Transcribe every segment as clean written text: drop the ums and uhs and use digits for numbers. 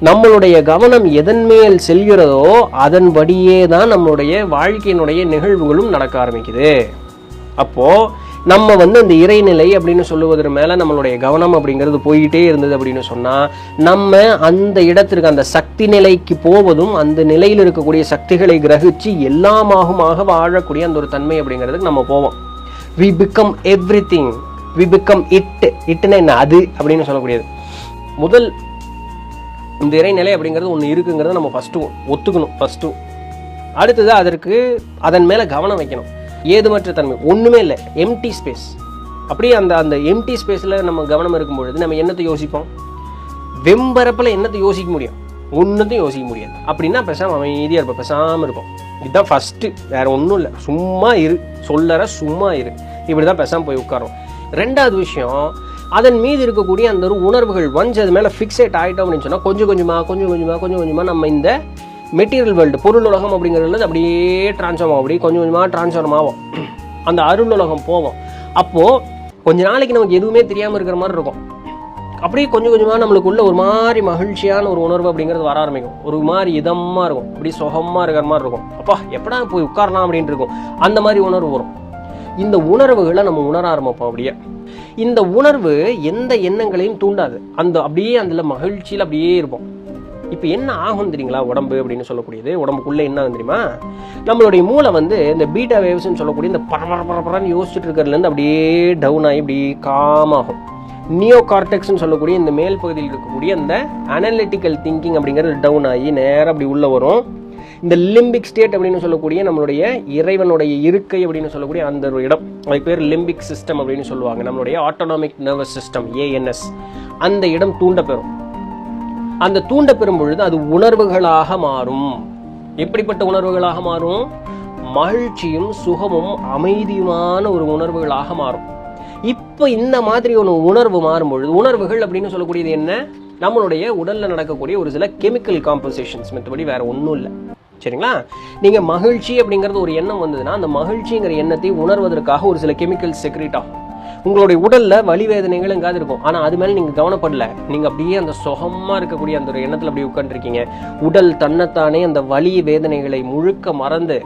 நம்மளுடைய கவனம் எதன் மேல் செல்கிறதோ அதன்படியே தான் நம்மளுடைய வாழ்க்கையினுடைய நிகழ்வுகளும் நடக்க ஆரம்பிக்குது. அப்போ நம்ம அந்த இறைநிலை அப்படின்னு சொல்லுவதற்கு மேல நம்மளுடைய கவனம் அப்படிங்கிறது போயிட்டே இருந்தது அப்படின்னு சொன்னா நம்ம அந்த இடத்திற்கு அந்த சக்தி நிலைக்கு போவதும் அந்த நிலையில் இருக்கக்கூடிய சக்திகளை கிரகிச்சு எல்லாமாகுமாக வாழக்கூடிய அந்த ஒரு தன்மை அப்படிங்கிறதுக்கு நம்ம போவோம். we become everything, we become it. இட்னா என்ன? அது அப்படின்னு சொல்லக்கூடியது. முதல் இந்த இறைநிலை அப்படிங்கிறது ஒன்று இருக்குங்கிறத நம்ம ஃபஸ்ட்டு ஒத்துக்கணும். ஃபஸ்ட்டு அடுத்தது அதற்கு அதன் மேலே கவனம் வைக்கணும். ஏதுமற்ற தன்மை ஒன்றுமே இல்லை, எம்டி ஸ்பேஸ். அப்படியே அந்த எம்டி ஸ்பேஸில் நம்ம கவனம் இருக்கும் பொழுது நம்ம என்னத்தை யோசிப்போம்? வெம்பரப்பில் என்னத்தை யோசிக்க முடியும்? ஒன்றுத்தையும் யோசிக்க முடியாது. அப்படின்னா பேசாமல் அமைதியாக இருப்போம், பேசாமல் இருப்போம். இதுதான் ஃபஸ்ட்டு, வேற ஒன்றும் இல்லை. சும்மா இரு, சொல்லற சும்மா இரு, இப்படி தான் பேசாமல் போய் உட்காரோம். ரெண்டாவது விஷயம், அதன் மீது இருக்கக்கூடிய அந்த ஒரு உணர்வுகள் ஒன்ஸ் அது மேலே ஃபிக்ஸேட் ஆகிட்டோம் அப்படின்னு சொன்னால் கொஞ்சம் கொஞ்சமாக நம்ம இந்த மெட்டீரியல் வேர்ல்டு பொருள் உலகம் அப்படிங்கிறது அப்படியே ட்ரான்ஸ்ஃபார்ம் ஆகும். அப்படியே கொஞ்சம் கொஞ்சமாக ட்ரான்ஸ்ஃபார்ம் ஆகும். அந்த அருள் உலகம் போவோம். அப்போது கொஞ்ச நாளைக்கு நமக்கு எதுவுமே தெரியாமல் இருக்கிற மாதிரி இருக்கும். அப்படியே கொஞ்சம் கொஞ்சமாக நம்மளுக்குள்ள ஒரு மாதிரி மகிழ்ச்சியான ஒரு உணர்வு அப்படிங்கிறது வர ஆரம்பிக்கும். ஒரு மாதிரி இதமாக இருக்கும், அப்படியே சுகமாக இருக்கிற மாதிரி இருக்கும். அப்பா எப்படா போய் உட்காரலாம் அப்படின்ட்டு இருக்கும். அந்த மாதிரி உணர்வு வரும். இந்த உணர்வுகளை நம்ம உணர ஆரம்பிப்போம். அப்படியே இந்த உணர்வு எந்த எண்ணங்களையும் தூண்டாது. அப்படியே அதில் மகிழ்ச்சியில் அப்படியே இருப்போம். இப்போ என்ன ஆகும் தெரியுங்களா? உடம்பு அப்படின்னு சொல்லக்கூடியது, உடம்புக்குள்ளே என்ன தெரியுமா? நம்மளுடைய மூளை இந்த பீட்டா வேவ்ஸ்ன்னு சொல்லக்கூடிய இந்த பரபரன்னு யோசிச்சுட்டு இருக்கிறதுலேருந்து அப்படியே டவுன் ஆகி இப்படி காமாகும். நியோ கார்டெக்ஸ்ன்னு சொல்லக்கூடிய இந்த மேல் பகுதியில் இருக்கக்கூடிய அந்த அனலிட்டிக்கல் திங்கிங் அப்படிங்கிறது டவுன் ஆகி நேரம் அப்படி உள்ளே வரும். இந்த லிம்பிக் ஸ்டேட் அப்படின்னு சொல்லக்கூடிய நம்மளுடைய இறைவனுடைய இருக்கை அப்படின்னு சொல்லக்கூடிய அந்த ஒரு இடம், அதுக்கு பேர் லிம்பிக் சிஸ்டம் அப்படின்னு சொல்லுவாங்க. நம்மளுடைய ஆட்டோனாமிக் நர்வஸ் சிஸ்டம், ANS, அந்த இடம் தூண்ட பெறும். அந்த தூண்ட பெறும் பொழுது அது உணர்வுகளாக மாறும். எப்படிப்பட்ட உணர்வுகளாக மாறும்? மகிழ்ச்சியும் சுகமும் அமைதியுமான ஒரு உணர்வுகளாக மாறும். இப்போ இந்த மாதிரி ஒரு உணர்வு மாறும் பொழுது, உணர்வுகள் அப்படின்னு சொல்லக்கூடியது என்ன? நம்மளுடைய உடல்ல நடக்கக்கூடிய ஒரு சில கெமிக்கல் காம்போசிஷன்ஸ், மற்றபடி வேற ஒன்றும் இல்லை. சரிங்களா? நீங்க மகிழ்ச்சி அப்படிங்கிறது ஒரு எண்ணம் வந்ததுன்னா அந்த மகிழ்ச்சிங்கிற எண்ணத்தை உணர்வதற்காக ஒரு சில கெமிக்கல்ஸ் செக்ரேட் ஆகும். உங்களுடைய உடல்ல வலி வேதனைகள் எங்காவது இருக்கும், ஆனா அது மேல நீங்க கவனப்படல. நீங்க அப்படியே அந்த சுகமா இருக்கக்கூடிய அந்த ஒரு எண்ணத்துல அப்படியே உட்காந்துருக்கீங்க. உடல் தன்னைத்தானே அந்த வலி வேதனைகளை முழுக்க மறந்து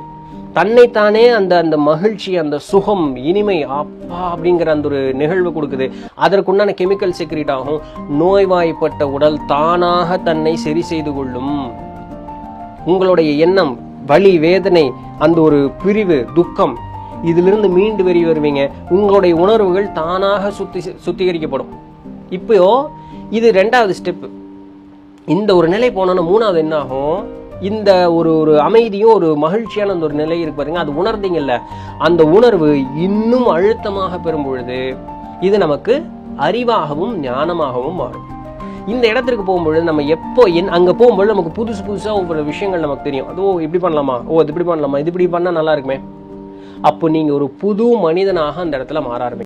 தன்னைத்தானே அந்த மகிழ்ச்சி, அந்த சுகம், இனிமை, அப்பா அப்படிங்கிற அந்த ஒரு நிகழ்வு கொடுக்குது. அதற்குண்டான கெமிக்கல் செக்ரேட் ஆகும். நோய்வாய்ப்பட்ட உடல் தானாக தன்னை சரி செய்து கொள்ளும். உங்களுடைய எண்ணம், வலி, வேதனை, அந்த ஒரு பிரிவு, துக்கம், இதிலிருந்து மீண்டு வருவீங்க. உங்களுடைய உணர்வுகள் தானாக சுத்திகரிக்கப்படும். இப்போ இது ரெண்டாவது ஸ்டெப். இந்த ஒரு நிலை போனோன்னா மூணாவது என்ன ஆகும்? இந்த ஒரு அமைதியும் ஒரு மகிழ்ச்சியான அந்த ஒரு நிலை இருக்கு பாருங்க, அது உணர்ந்தீங்கல்ல, அந்த உணர்வு இன்னும் அழுத்தமாக பெறும் பொழுது இது நமக்கு அறிவாகவும் ஞானமாகவும் மாறும். இந்த இடத்திற்கு போகும்பொழுது நம்ம எப்போ அங்கே போகும்பொழுது நமக்கு புதுசாக ஒவ்வொரு விஷயங்கள் நமக்கு தெரியும். அதோ இப்படி பண்ணலாமா, அது இப்படி பண்ணலாமா, இது இப்படி பண்ணால் நல்லா இருக்குமே. அப்போ நீங்கள் ஒரு புது மனிதனாக அந்த இடத்துல மாற ஆரம்பிக்கும்.